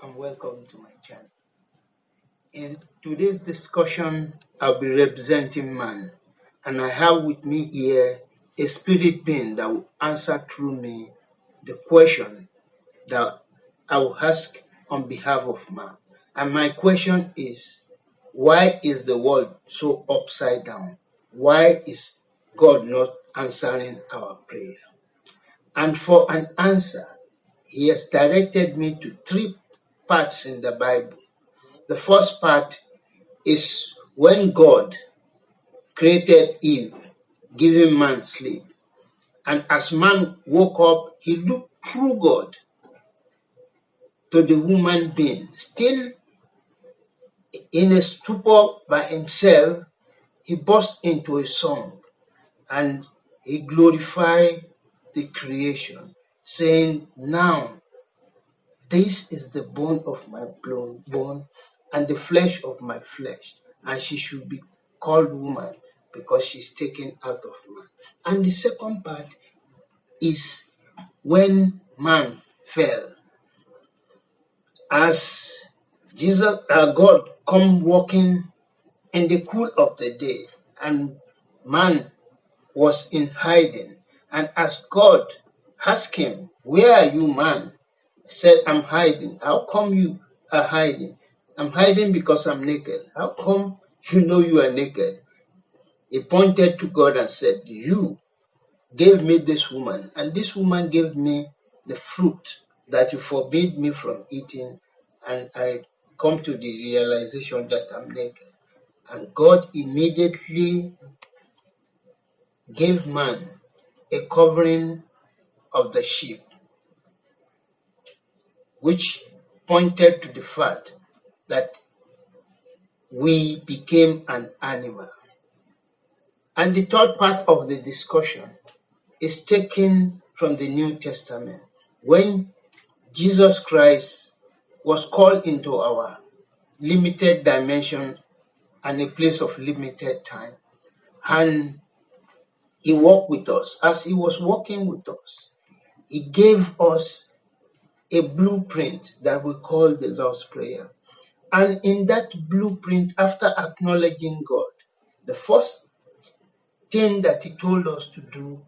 and welcome to my channel. In today's discussion, I'll be representing man, and I have with me here a spirit being that will answer through me the question that I will ask on behalf of man. And my question is, why is the world so upside down? Why is God not answering our prayer? And for an answer, he has directed me to three parts in the Bible. The first part is when God created Eve, giving man sleep. And as man woke up, he looked through God to the human being, still in a stupor by himself. He burst into a song and he glorified the creation, saying, "Now this is the bone of my bone and the flesh of my flesh, and she should be called woman because she's taken out of man." And the second part is when man fell. As God come walking in the cool of the day, and man was in hiding. And as God asked him, "Where are you, man?" He said, "I'm hiding." "How come you are hiding?" "I'm hiding because I'm naked." "How come you know you are naked?" He pointed to God and said, "You gave me this woman, and this woman gave me the fruit that you forbid me from eating, and I come to the realization that I'm naked." And God immediately gave man a covering of the sheep, which pointed to the fact that we became an animal. And the third part of the discussion is taken from the New Testament, when Jesus Christ was called into our limited dimension and a place of limited time. And he walked with us. As he was walking with us, he gave us a blueprint that we call the Lord's Prayer. And in that blueprint, after acknowledging God, the first thing that he told us to do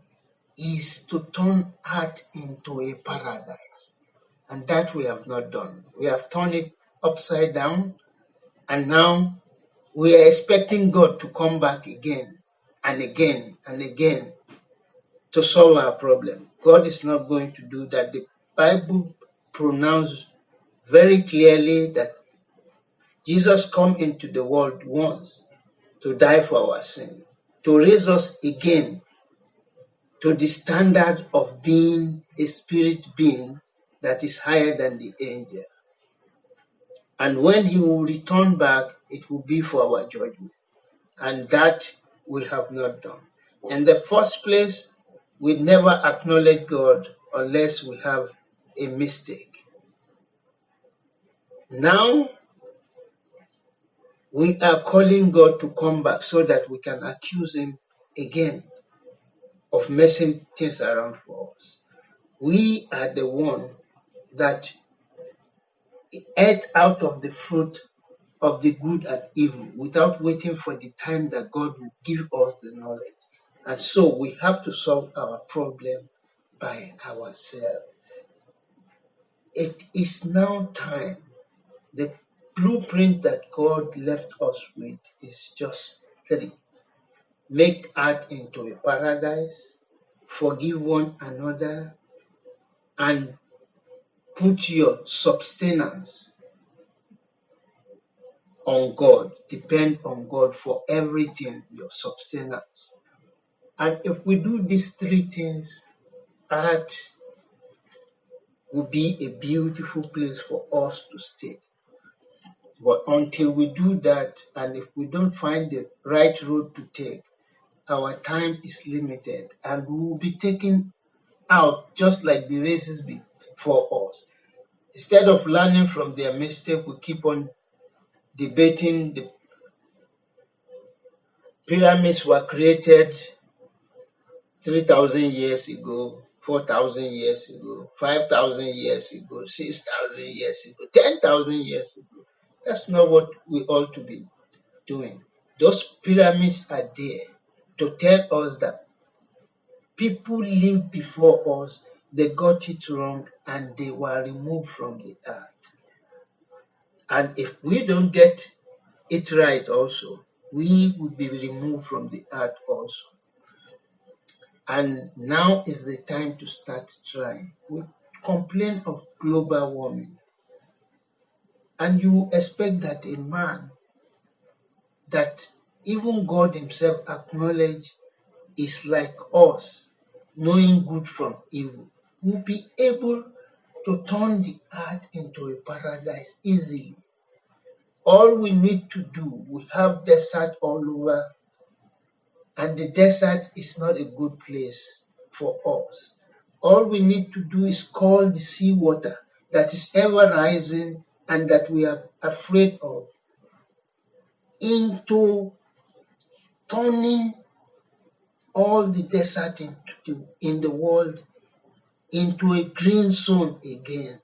is to turn earth into a paradise. And that we have not done. We have turned it upside down, and now we are expecting God to come back again and again and again to solve our problem. God is not going to do that. The Bible pronounced very clearly that Jesus come into the world once to die for our sin, to raise us again to the standard of being a spirit being that is higher than the angel. And when he will return back, it will be for our judgment. And that we have not done. In the first place, we never acknowledge God unless we have a mistake. Now, we are calling God to come back so that we can accuse him again of messing things around for us. We are the one that ate out of the fruit of the good and evil without waiting for the time that God will give us the knowledge. And so we have to solve our problem by ourselves. It is now time. The blueprint that God left us with is just three: make earth into a paradise, forgive one another, and put your substance on God. Depend on God for everything, your substance. And if we do these three things, earth will be a beautiful place for us to stay. But until we do that, and if we don't find the right road to take, our time is limited and we will be taken out just like the races before us. Instead of learning from their mistake, we keep on debating. The pyramids were created 3,000 years ago, 4,000 years ago, 5,000 years ago, 6,000 years ago, 10,000 years ago. That's not what we ought to be doing. Those pyramids are there to tell us that people lived before us, they got it wrong, and they were removed from the earth. And if we don't get it right also, we will be removed from the earth also. And now is the time to start trying. We complain of global warming, and you expect that a man that even God himself acknowledged is like us, knowing good from evil, will be able to turn the earth into a paradise easily. All we need to do, we have desert all over, and the desert is not a good place for us. All we need to do is call the seawater that is ever rising and that we are afraid of into turning all the desert in the world into a green zone again.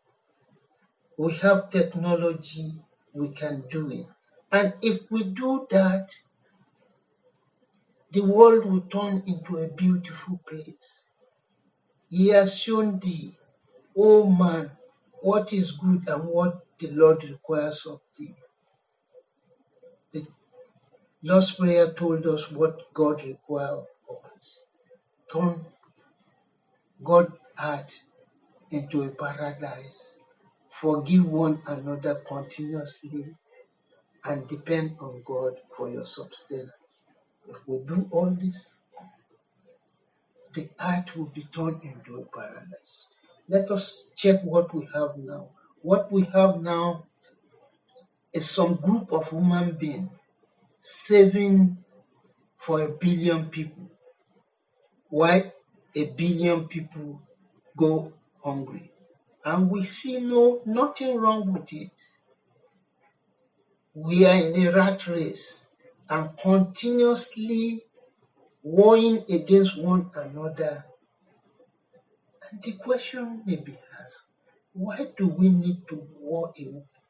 We have technology, we can do it. And if we do that, the world will turn into a beautiful place. He has shown thee, O man, what is good and what the Lord requires of thee. The Lord's Prayer told us what God requires of us. Turn God's earth into a paradise. Forgive one another continuously and depend on God for your sustenance. If we do all this, the earth will be turned into a paradise. Let us check what we have now. What we have now is some group of human beings saving for 1 billion people. Why 1 billion people go hungry? And we see nothing wrong with it. We are in a rat race and continuously warring against one another. And the question may be asked, why do we need to war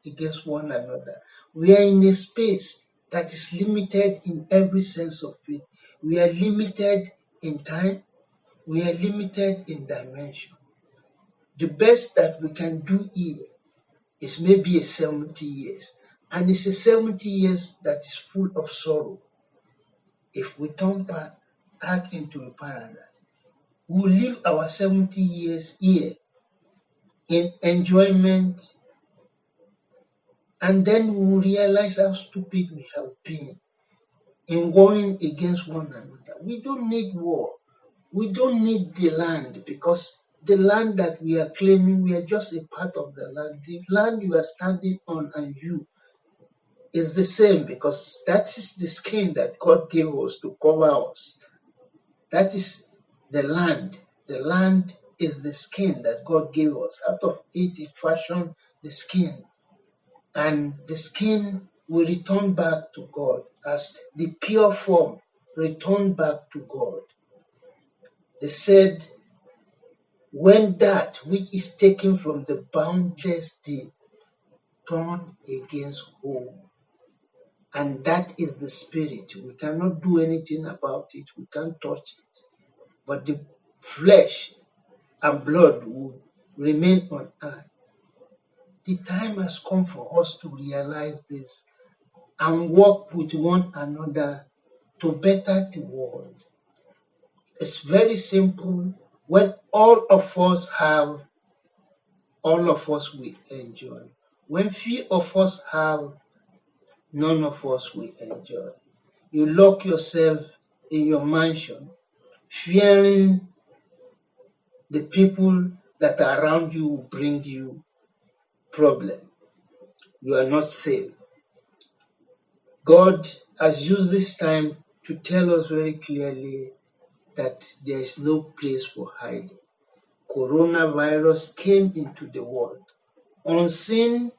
against one another? We are in a space that is limited in every sense of it. We are limited in time. We are limited in dimension. The best that we can do here is maybe a 70 years. And it's a 70 years that is full of sorrow. If we turn back into a paradise, we'll live our 70 years here in enjoyment, and then we will realize how stupid we have been in warring against one another. We don't need war. We don't need the land, because the land that we are claiming, we are just a part of the land. The land you are standing on and you is the same, because that is the skin that God gave us to cover us. That is the land. The land is the skin that God gave us. Out of it, He fashioned the skin. And the skin will return back to God as the pure form returned back to God. They said, when that which is taken from the boundless deep turned against home. And that is the spirit. We cannot do anything about it. We can't touch it. But the flesh and blood will remain on earth. The time has come for us to realize this and work with one another to better the world. It's very simple. When all of us have, all of us will enjoy. When few of us have, none of us will enjoy. You lock yourself in your mansion, fearing the people that are around you will bring you problem. You are not safe. God has used this time to tell us very clearly that there is no place for hiding. Coronavirus came into the world unseen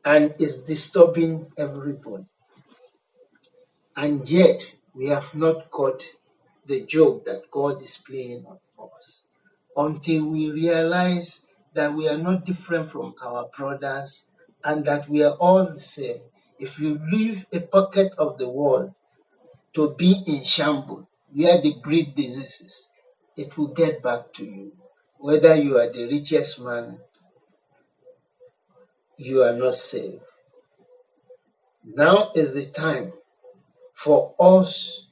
and is disturbing everybody. And yet, we have not got the joke that God is playing on us. until we realize that we are not different from our brothers and that we are all the same. If you leave a pocket of the world to be in shambles, where they breed diseases, it will get back to you. Whether you are the richest man, you are not safe. Now is the time for us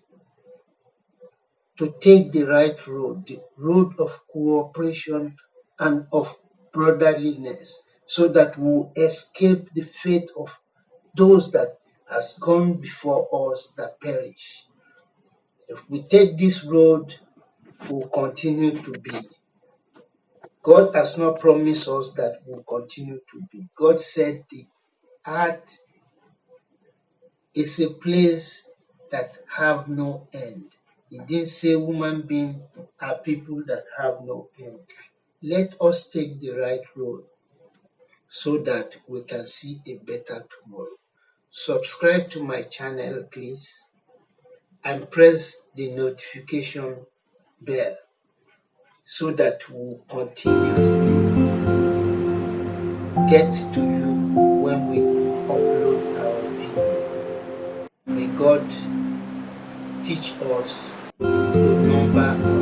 to take the right road, the road of cooperation and of brotherliness, so that we will escape the fate of those that has gone before us that perish. If we take this road, we will continue to be. God has not promised us that we will continue to be. God said the earth is a place that have no end. He didn't say human beings are people that have no end. Let us take the right road so that we can see a better tomorrow. Subscribe to my channel, please, and press the notification bell so that we'll continuously get to you when we upload our video. May God teach us to number